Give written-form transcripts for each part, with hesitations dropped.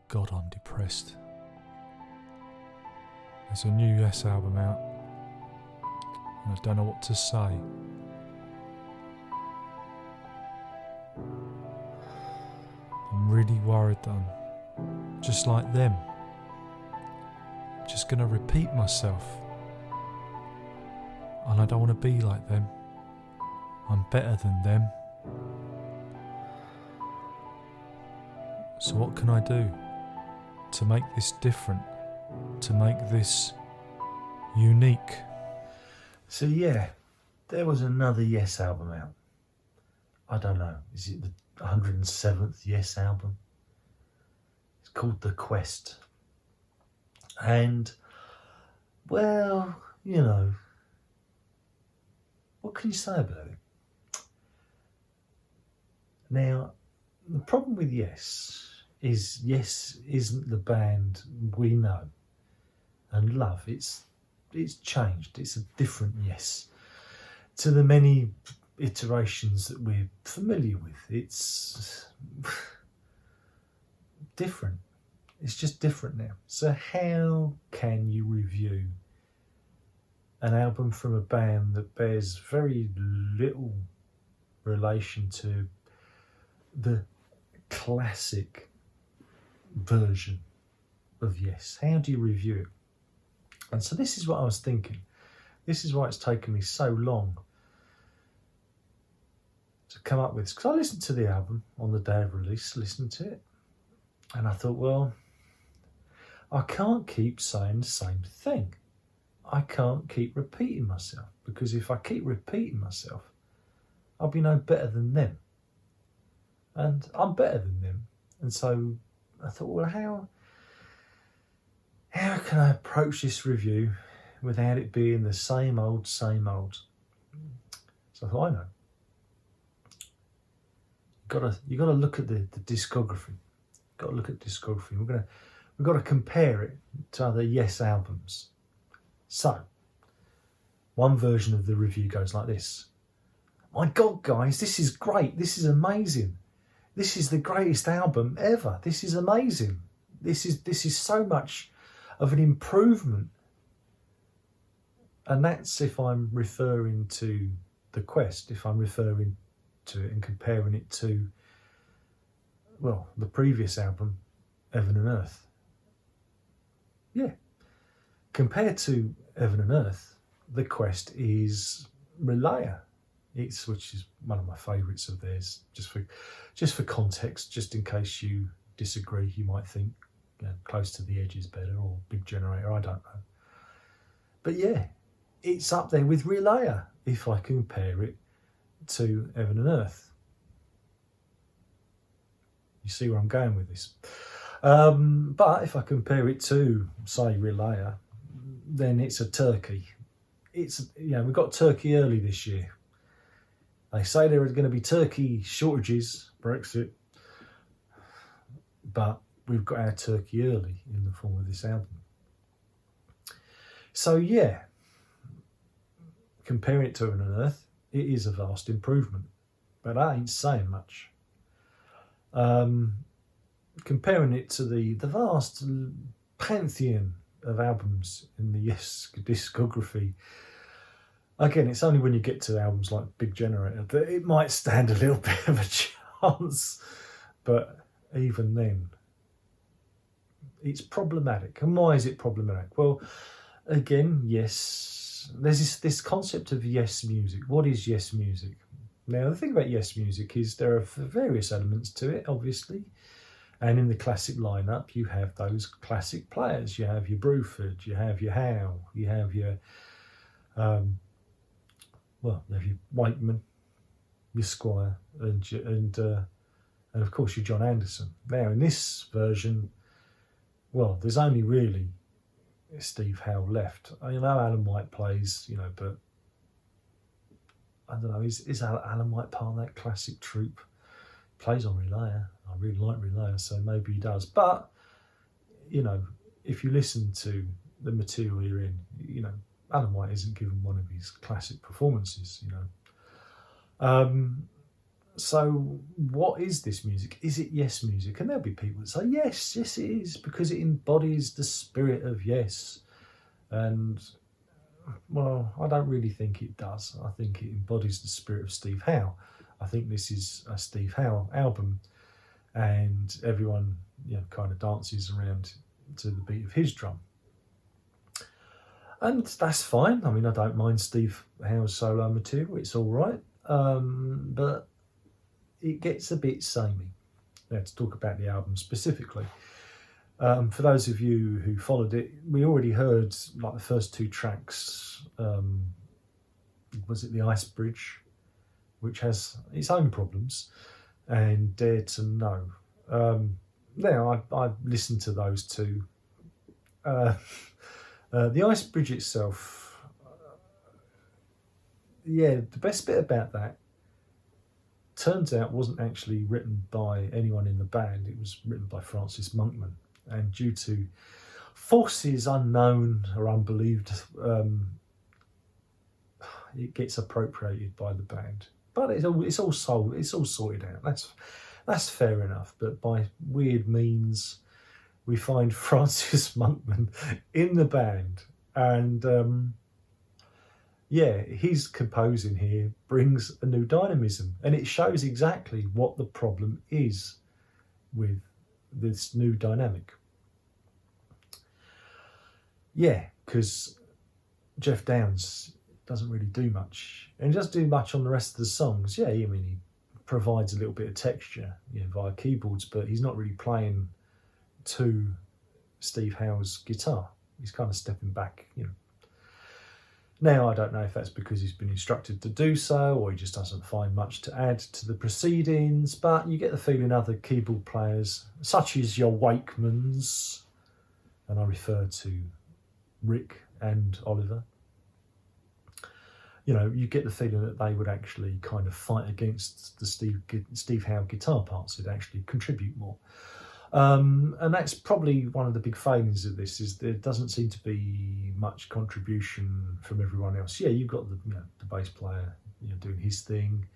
God, I'm depressed. There's a new Yes album out, and I don't know what to say. I'm really worried that I'm just like them. Just gonna repeat myself. And I don't want to be like them. I'm better than them. So what can I do to make this different? To make this unique? So yeah, there was another Yes album out. I don't know, is it the 107th Yes album? It's called The Quest. And, well, you know, what can you say about it? Now, the problem with Yes is Yes isn't the band we know and love. It's changed. It's a different Yes to the many iterations that we're familiar with. It's different. It's just different now. So how can you review an album from a band that bears very little relation to the classic version of Yes? How do you review it? And so this is what I was thinking. This is why it's taken me so long to come up with this. Because I listened to the album on the day of release, listened to it, and I thought, well, I can't keep saying the same thing. I can't keep repeating myself, because if I keep repeating myself, I'll be no better than them. And I'm better than them. And so I thought, well, how can I approach this review without it being the same old, same old? So I thought, I know. You got to look at the discography. Got to look at discography. We've got to compare it to other Yes albums. So, one version of the review goes like this. My God, guys, this is great. This is amazing. This is the greatest album ever. This is amazing. This is so much of an improvement. And that's if I'm referring to The Quest, if I'm referring to it and comparing it to, well, the previous album, Heaven and Earth. Yeah. Compared to Heaven and Earth, The Quest is Relaya. Which is one of my favourites of theirs. Just for context, just in case you disagree, you might think, you know, Close to the Edge is better, or Big Generator, I don't know. But yeah, it's up there with Relaya if I compare it to Heaven and Earth. You see where I'm going with this. But if I compare it to, say, Relaya, then it's a turkey. We got turkey early this year. They say there are going to be turkey shortages, Brexit, but we've got our turkey early in the form of this album. So yeah, comparing it to Heaven and Earth, it is a vast improvement, but that ain't saying much. Comparing it to the vast pantheon of albums in the Yes discography, again, it's only when you get to albums like Big Generator that it might stand a little bit of a chance, but even then, it's problematic. And why is it problematic? Well, again, Yes, there's this concept of Yes music. What is Yes music? Now, the thing about Yes music is there are various elements to it, obviously. And in the classic lineup, you have those classic players. You have your Bruford, you have your Howe, you have your, you have your Wakeman, your Squire, and of course your John Anderson. Now, in this version, well, there's only really Steve Howe left. I know Alan White plays, but I don't know, is Alan White part of that classic troupe? Plays on Relaya. I really like Relaya, so maybe he does. But, if you listen to the material you're in, Alan White isn't given one of his classic performances, So what is this music? Is it Yes music? And there'll be people that say, yes, yes it is, because it embodies the spirit of Yes. And, well, I don't really think it does. I think it embodies the spirit of Steve Howe. I think this is a Steve Howe album, and everyone, kind of dances around to the beat of his drum. And that's fine. I mean, I don't mind Steve Howe's solo material. It's all right. But it gets a bit samey. Now, to talk about the album specifically, for those of you who followed it, we already heard like the first two tracks. Was it The Ice Bridge, which has its own problems, and Dare to Know. Now, I've listened to those two. The Ice Bridge itself, the best bit about that, turns out wasn't actually written by anyone in the band. It was written by Francis Monkman, and due to forces unknown or unbelieved, it gets appropriated by the band. But it's all sorted out. That's fair enough. But by weird means, we find Francis Monkman in the band, and his composing here brings a new dynamism, and it shows exactly what the problem is with this new dynamic. Because Jeff Downes doesn't really do much, and he doesn't do much on the rest of the songs. He provides a little bit of texture, via keyboards, but he's not really playing to Steve Howe's guitar. He's kind of stepping back, Now, I don't know if that's because he's been instructed to do so, or he just doesn't find much to add to the proceedings, but you get the feeling other keyboard players, such as your Wakemans, and I refer to Rick and Oliver, you get the feeling that they would actually kind of fight against the Steve Howe guitar parts. They'd actually contribute more. And that's probably one of the big failings of this, is there doesn't seem to be much contribution from everyone else. You've got the bass player doing his thing,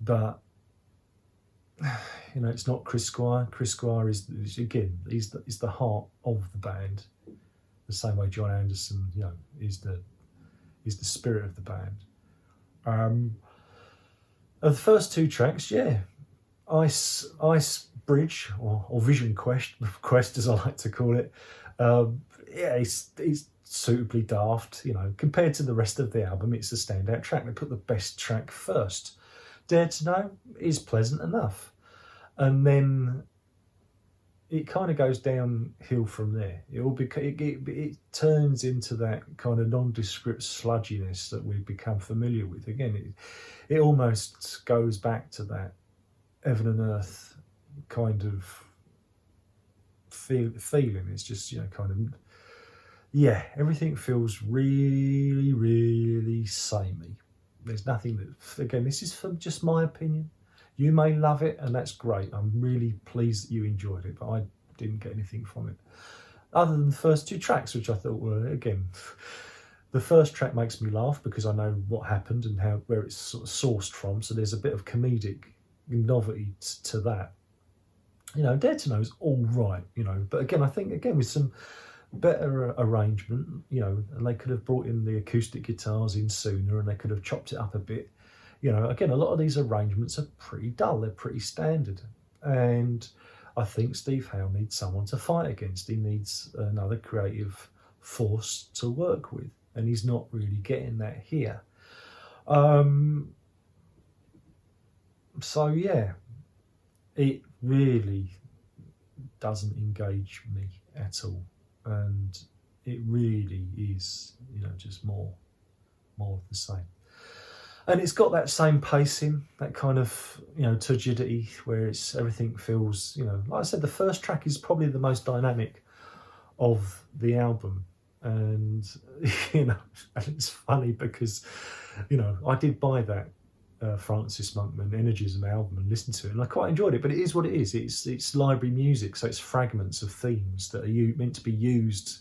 but it's not Chris Squire. Chris Squire is again he's the heart of the band, the same way John Anderson is the spirit of the band. Of the first two tracks, Ice Bridge or Vision Quest as I like to call it, it's suitably daft. Compared to the rest of the album, it's a standout track. They put the best track first. Dare to Know is pleasant enough, and then it kind of goes downhill from there. It turns into that kind of nondescript sludginess that we've become familiar with. Again, it almost goes back to that heaven and earth kind of feeling. It's just everything feels really, really samey. There's nothing that, again, this is from just my opinion. You may love it, and that's great. I'm really pleased that you enjoyed it, but I didn't get anything from it other than the first two tracks, which I thought were, again, the first track makes me laugh because I know what happened and where it's sort of sourced from, so there's a bit of comedic novelty to that. Dare to Know is all right, but again, I think with some better arrangement, and they could have brought in the acoustic guitars in sooner, and they could have chopped it up a bit. Again, a lot of these arrangements are pretty dull, they're pretty standard, and I think Steve Howe needs someone to fight against. He needs another creative force to work with, and he's not really getting that here. It really doesn't engage me at all, and it really is, just more of the same. And it's got that same pacing, that kind of, turgidity, where everything feels, like I said, the first track is probably the most dynamic of the album. And, and it's funny because, I did buy that Francis Monkman Energism album and listen to it, and I quite enjoyed it, but it is what it is. It's library music, so it's fragments of themes that are meant to be used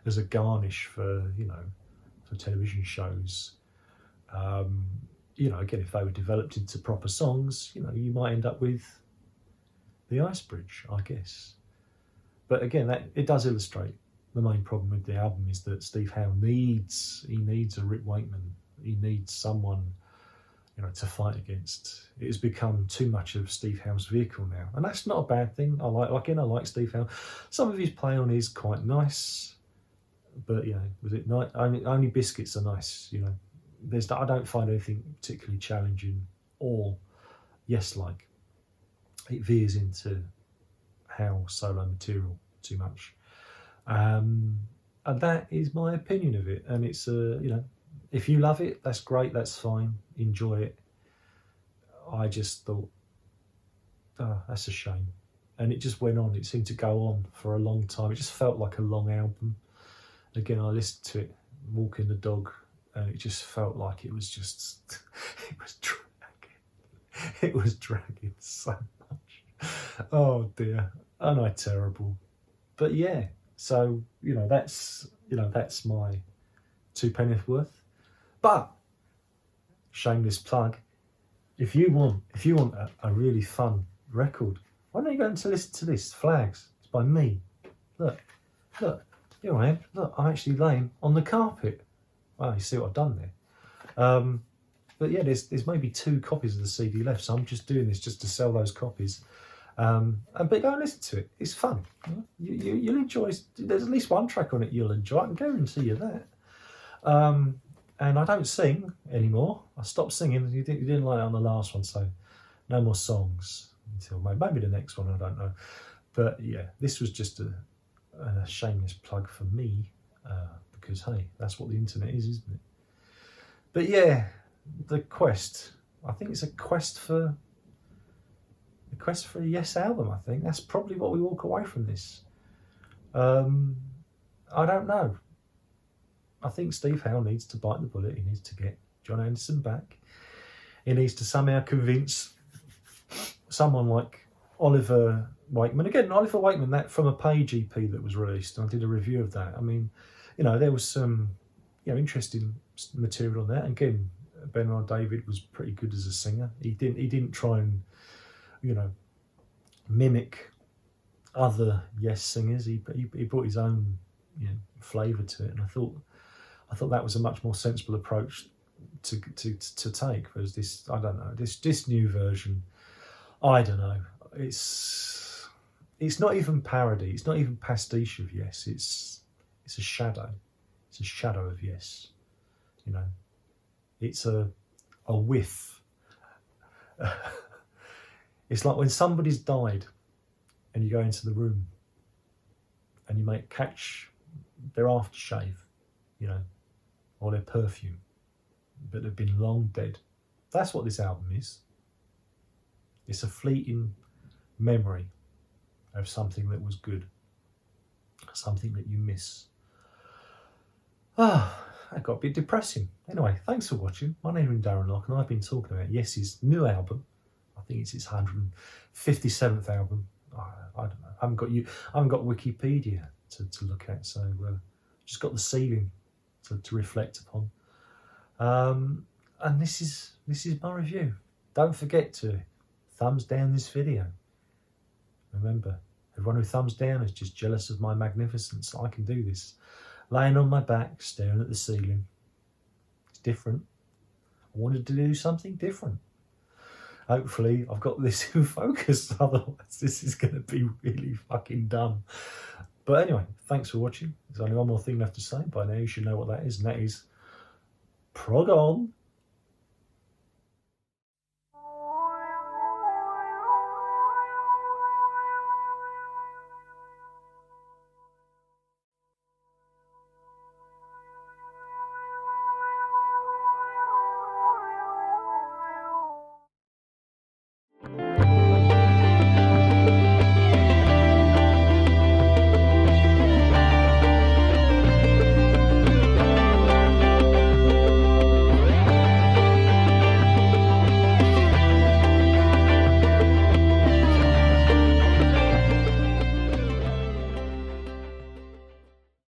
as a garnish for, for television shows. you know, again, if they were developed into proper songs, you know, you might end up with The Ice Bridge, I guess. But again, that it does illustrate the main problem with the album is that Steve Howe needs a Rick Wakeman. He needs someone, you know, to fight against. It has become too much of Steve Howe's vehicle now, and that's not a bad thing. I like Steve Howe. Some of his play on is quite nice, but you know, was it nice? Only Biscuits are nice. You know, I don't find anything particularly challenging or yes-like. It veers into Howe solo material too much, and that is my opinion of it. And it's you know, if you love it, that's great, that's fine, enjoy it. I just thought, oh, that's a shame. And it just went on, it seemed to go on for a long time. It just felt like a long album. Again, I listened to it walking the dog, and it just felt like it was just, it was dragging so much. Oh dear, aren't I terrible? But yeah, so, you know, that's my 2 penneth worth. But shameless plug, if you want a really fun record, why don't you go and listen to this? Flags. It's by me. Look, here I am. Look, I'm actually laying on the carpet. Wow, you see what I've done there. But yeah, there's maybe 2 copies of the CD left, so I'm just doing this just to sell those copies. But go and listen to it. It's fun. You'll enjoy. There's at least one track on it you'll enjoy. I can guarantee you that. And I don't sing anymore. I stopped singing. You didn't like it on the last one, so no more songs until maybe the next one. I don't know. But yeah, this was just a shameless plug for me because hey, that's what the internet is, isn't it? But yeah, the quest. I think it's a quest for a Yes album. I think that's probably what we walk away from this. I don't know. I think Steve Howe needs to bite the bullet. He needs to get John Anderson back. He needs to somehow convince someone like Oliver Wakeman. Again, Oliver Wakeman, that From a Page EP that was released, and I did a review of that. I mean, you know, there was some, you know, interesting material on that. And again, Bernard David was pretty good as a singer. He didn't try and, you know, mimic other Yes singers. He brought his own, you know, flavour to it, and I thought that was a much more sensible approach to take. Whereas this, I don't know, this new version, I don't know. It's not even parody. It's not even pastiche of Yes. It's a shadow. It's a shadow of Yes. You know, it's a whiff. It's like when somebody's died, and you go into the room, and you catch their aftershave, you know, or their perfume, but they've been long dead. That's what this album is. It's a fleeting memory of something that was good, something that you miss. That got a bit depressing. Anyway, thanks for watching. My name is Darren Locke, and I've been talking about Yes's new album. I think it's his 157th album. I don't know. I haven't got Wikipedia to look at, so just got the ceiling to reflect upon. And this is my review. Don't forget to thumbs down this video. Remember, everyone who thumbs down is just jealous of my magnificence. I can do this. Laying on my back, staring at the ceiling. It's different. I wanted to do something different. Hopefully I've got this in focus, otherwise this is going to be really fucking dumb. But anyway, thanks for watching. There's only one more thing left to say. By now you should know what that is, and that is prog on.